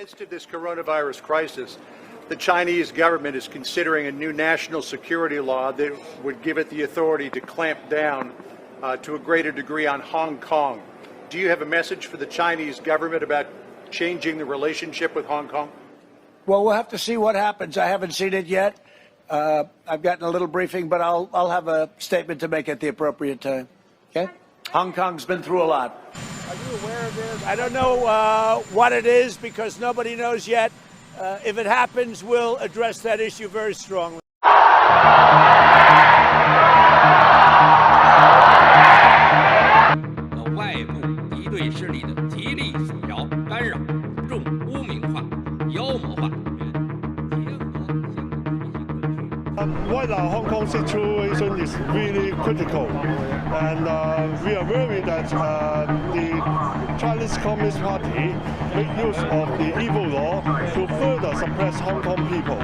midst of this coronavirus crisis, the Chinese government is considering a new national security law that would give it the authority to clamp down to a greater degree on Hong Kong. Do you have a message for the Chinese government about changing the relationship with Hong Kong? Well, we'll have to see what happens. I haven't seen it yet. I've gotten a little briefing, but I'll have a statement to make at the appropriate time. Okay? Hong Kong's been through a lot. Are you aware of this? I don't know what it is because nobody knows yet. If it happens, we'll address that issue very strongly. 外部敌对势力的极力阻挠、干扰、重污名化、妖魔化。 Right now, Hong Kong situation is really critical, and we are worried that the Chinese Communist Party make use of the evil law to further suppress Hong Kong people.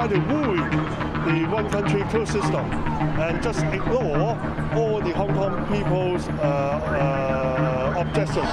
To ruin the one country, two system, and just ignore all the Hong Kong people's objections.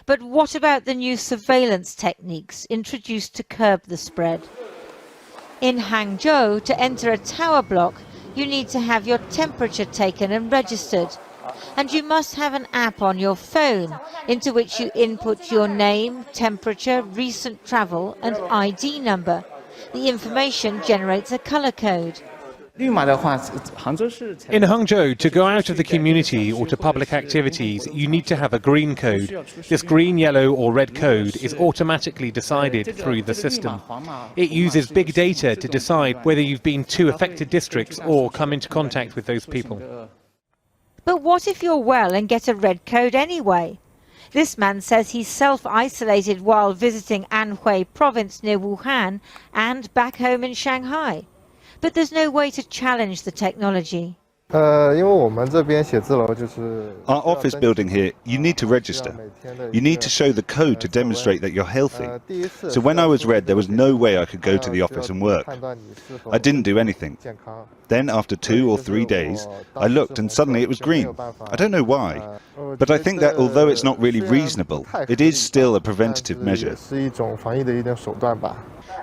But what about the new surveillance techniques introduced to curb the spread? In Hangzhou, to enter a tower block, you need to have your temperature taken and registered. And you must have an app on your phone into which you input your name, temperature, recent travel and ID number. The information generates a color code. In Hangzhou, to go out of the community or to public activities, you need to have a green code. This green, yellow or red code is automatically decided through the system. It uses big data to decide whether you've been to affected districts or come into contact with those people. But what if you're well and get a red code anyway? This man says he's self-isolated while visiting Anhui province near Wuhan and back home in Shanghai. But there's no way to challenge the technology. Our office building here, you need to register. You need to show the code to demonstrate that you're healthy. So when I was red, there was no way I could go to the office and work. I didn't do anything. Then after 2 or 3 days, I looked and suddenly it was green. I don't know why. But I think that although it's not really reasonable, it is still a preventative measure.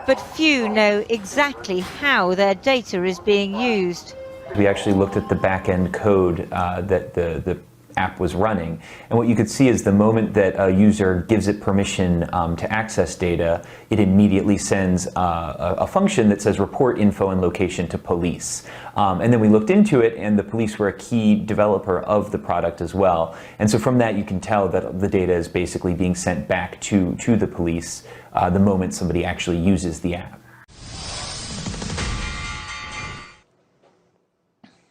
But few know exactly how their data is being used. We actually looked at the back-end code that the app was running, and what you could see is the moment that a user gives it permission to access data, it immediately sends a function that says report info and location to police. And then we looked into it, and the police were a key developer of the product as well. And so from that you can tell that the data is basically being sent back to the police the moment somebody actually uses the app.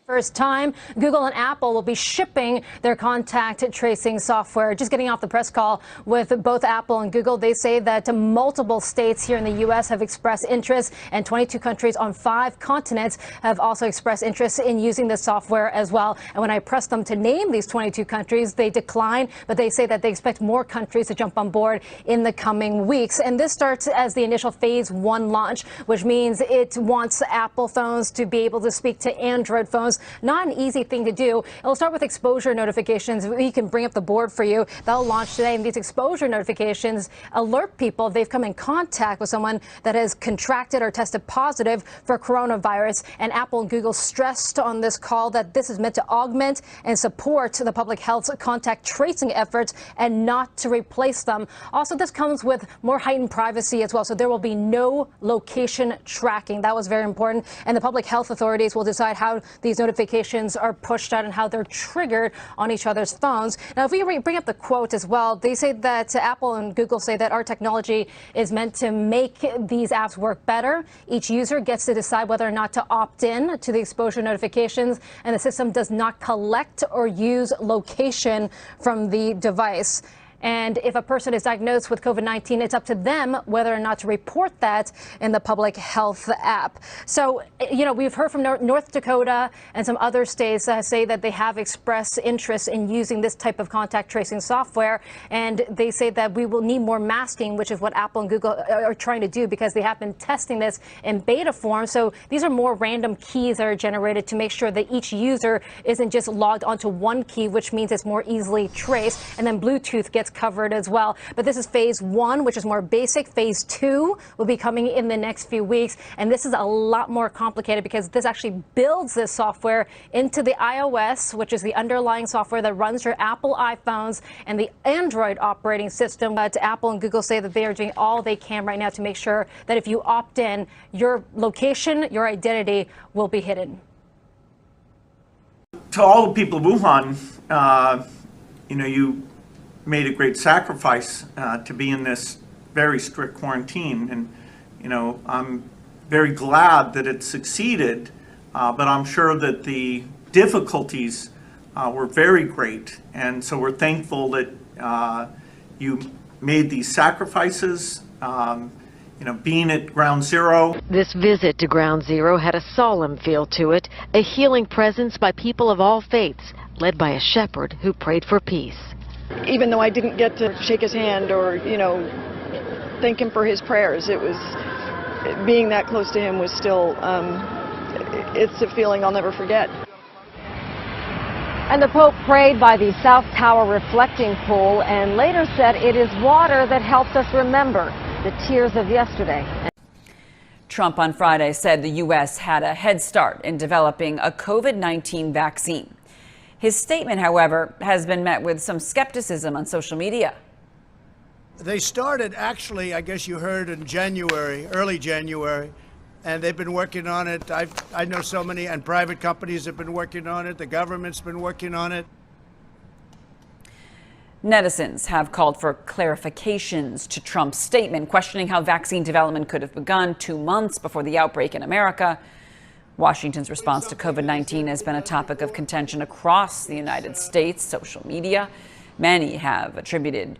First time, Google and Apple will be shipping their contact tracing software. Just getting off the press call with both Apple and Google, they say that multiple states here in the U.S. have expressed interest, and 22 countries on 5 continents have also expressed interest in using the software as well. And when I pressed them to name these 22 countries, they decline, but they say that they expect more countries to jump on board in the coming weeks. And this starts as the initial phase 1 launch, which means it wants Apple phones to be able to speak to Android phones. Not an easy thing to do. It'll start with exposure notifications. We can bring up the board for you. That'll launch today, and these exposure notifications alert people if they've come in contact with someone that has contracted or tested positive for coronavirus. And Apple and Google stressed on this call that this is meant to augment and support the public health's contact tracing efforts and not to replace them. Also, this comes with more heightened privacy as well, so there will be no location tracking. That was very important. And the public health authorities will decide how these notifications are pushed out and how they're triggered on each other's phones. Now, if we bring up the quote as well, they say that Apple and Google say that our technology is meant to make these apps work better. Each user gets to decide whether or not to opt in to the exposure notifications, and the system does not collect or use location from the device. And if a person is diagnosed with COVID-19, it's up to them whether or not to report that in the public health app. So, you know, we've heard from North Dakota and some other states say that they have expressed interest in using this type of contact tracing software. And they say that we will need more masking, which is what Apple and Google are trying to do because they have been testing this in beta form. So these are more random keys that are generated to make sure that each user isn't just logged onto one key, which means it's more easily traced. And then Bluetooth gets covered as well. But this is phase 1, which is more basic. Phase 2 will be coming in the next few weeks. And this is a lot more complicated because this actually builds this software into the iOS, which is the underlying software that runs your Apple iPhones, and the Android operating system. But Apple and Google say that they are doing all they can right now to make sure that if you opt in, your location, your identity will be hidden. To all the people of Wuhan, you made a great sacrifice to be in this very strict quarantine, and I'm very glad that it succeeded, but I'm sure that the difficulties were very great, and so we're thankful that you made these sacrifices. Being at Ground Zero. This visit to Ground Zero had a solemn feel to it, a healing presence by people of all faiths, led by a shepherd who prayed for peace. Even though I didn't get to shake his hand or, thank him for his prayers, it was, being that close to him was still, it's a feeling I'll never forget. And the Pope prayed by the South Tower reflecting pool and later said it is water that helps us remember the tears of yesterday. Trump on Friday said the U.S. had a head start in developing a COVID-19 vaccine. His statement, however, has been met with some skepticism on social media. They started, actually, I guess you heard in January, early January, and they've been working on it. I know so many, and private companies have been working on it. The government's been working on it. Netizens have called for clarifications to Trump's statement, questioning how vaccine development could have begun 2 months before the outbreak in America. Washington's response to COVID-19 has been a topic of contention across the United States, social media. Many have attributed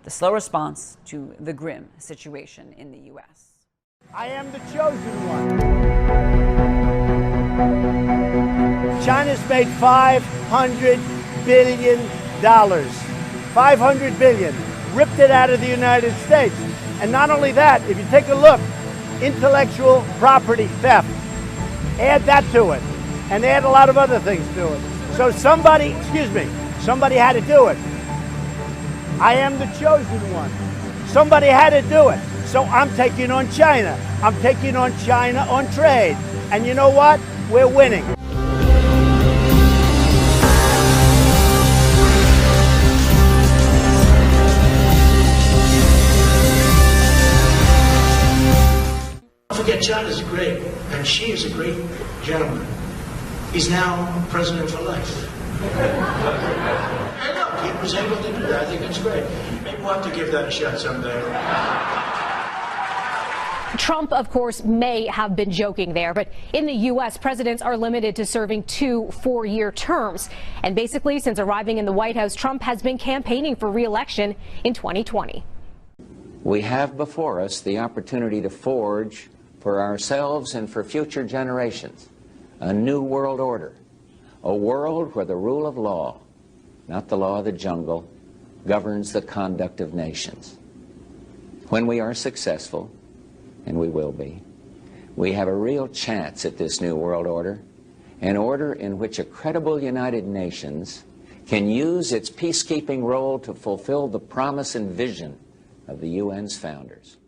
the slow response to the grim situation in the U.S. I am the chosen one. China's made $500 billion. $500 billion. Ripped it out of the United States. And not only that, if you take a look, intellectual property theft, add that to it, and add a lot of other things to it. So somebody had to do it. I am the chosen one. Somebody had to do it. So I'm taking on China. I'm taking on China on trade. And you know what? We're winning. Don't forget, China's great, and Xi is a great gentleman. He's now president for life. And look, he was able to do that. I think that's great. Maybe we'll have to give that a shot someday. Trump, of course, may have been joking there, but in the U.S., presidents are limited to serving 2 4-year terms. And basically, since arriving in the White House, Trump has been campaigning for re-election in 2020. We have before us the opportunity to forge for ourselves and for future generations a new world order, a world where the rule of law, not the law of the jungle, governs the conduct of nations. When we are successful, and we will be, we have a real chance at this new world order, an order in which a credible United Nations can use its peacekeeping role to fulfill the promise and vision of the UN's founders.